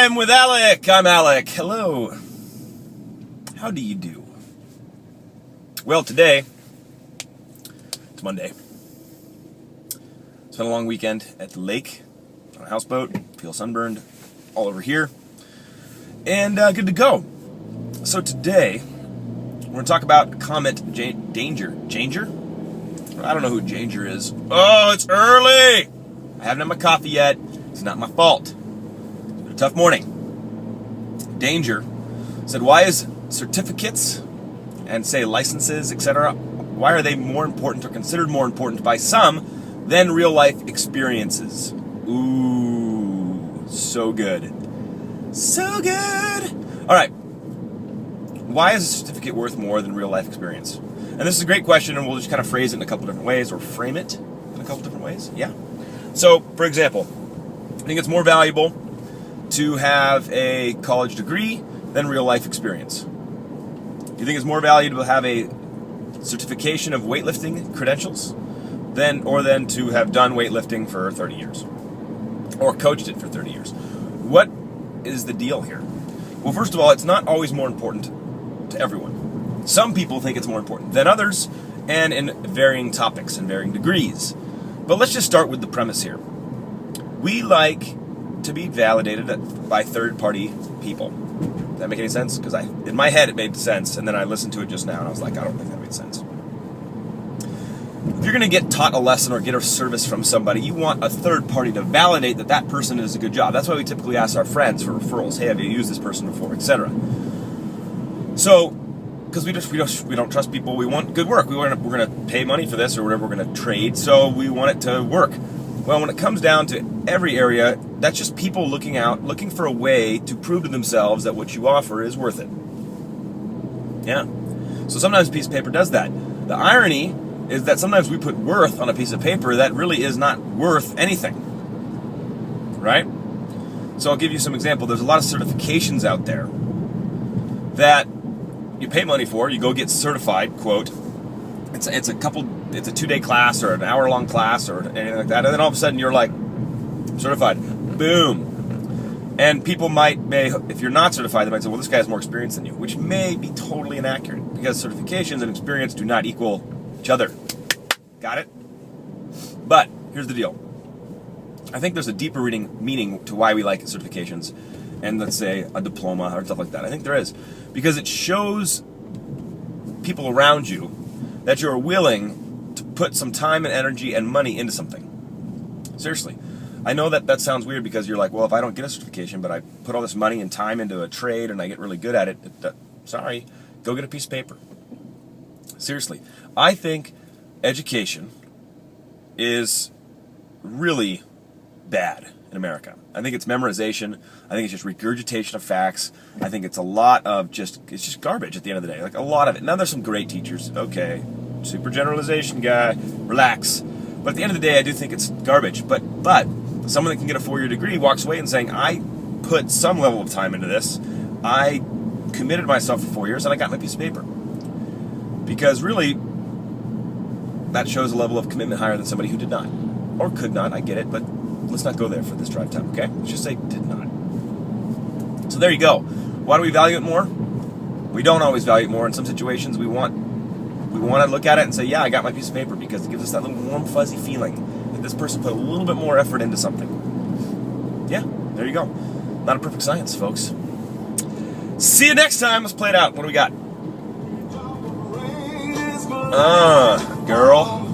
Time with Alec. I'm Alec. Hello. How do you do? Well, today, it's Monday. Spent a long weekend at the lake on a houseboat. Feel sunburned all over here. And good to go. So today, we're going to talk about comment danger. Danger? I don't know who Danger is. Oh, it's early! I haven't had my coffee yet. It's not my fault. It's been a tough morning. Danger said, why is certificates and, say, licenses, etc., why are they more important or considered more important by some than real-life experiences? Ooh, so good. So good! All right. Why is a certificate worth more than real-life experience? And this is a great question, and we'll just kind of phrase it in a couple different ways, or frame it in a couple different ways. Yeah. So, for example, I think it's more valuable to have a college degree than real-life experience. Do you think it's more valuable to have a certification of weightlifting credentials than to have done weightlifting for 30 years? Or coached it for 30 years? What is the deal here? Well, first of all, it's not always more important to everyone. Some people think it's more important than others, and in varying topics and varying degrees. But let's just start with the premise here. We like to be validated by third-party people. Does that make any sense? Because in my head it made sense, and then I listened to it just now, and I was like, I don't think that made sense. If you're going to get taught a lesson or get a service from somebody, you want a third party to validate that that person does a good job. That's why we typically ask our friends for referrals. Hey, have you used this person before, etc. So, because we don't trust people, we want good work. We're going to pay money for this or whatever. We're going to trade, so we want it to work. Well, when it comes down to every area, that's just people looking for a way to prove to themselves that what you offer is worth it. Yeah. So sometimes a piece of paper does that. The irony is that sometimes we put worth on a piece of paper that really is not worth anything. Right? So I'll give you some example. There's a lot of certifications out there that you pay money for. You go get certified, quote. It's a 2-day class or an hour-long class or anything like that, and then all of a sudden you're like, certified. Boom. And people may, if you're not certified, they might say, well, this guy has more experience than you, which may be totally inaccurate because certifications and experience do not equal each other. Got it? But here's the deal. I think there's a deeper meaning to why we like certifications and, let's say, a diploma or stuff like that. I think there is. Because it shows people around you that you're willing to put some time and energy and money into something. Seriously. I know that sounds weird because you're like, well, if I don't get a certification, but I put all this money and time into a trade and I get really good at it, sorry, go get a piece of paper. Seriously. I think education is really bad in America. I think it's memorization. I think it's just regurgitation of facts. I think it's a lot of it's just garbage at the end of the day. Like a lot of it. Now there's some great teachers. Okay, super generalization guy, relax. But at the end of the day, I do think it's garbage. But someone that can get a 4-year degree walks away and saying, I put some level of time into this. I committed myself for 4 years and I got my piece of paper. Because really, that shows a level of commitment higher than somebody who did not. Or could not, I get it, but let's not go there for this drive time, okay? Let's just say did not. So there you go. Why do we value it more? We don't always value it more. In some situations, we want to look at it and say, yeah, I got my piece of paper, because it gives us that little warm, fuzzy feeling that this person put a little bit more effort into something. Yeah, there you go. Not a perfect science, folks. See you next time. Let's play it out. What do we got? Girl.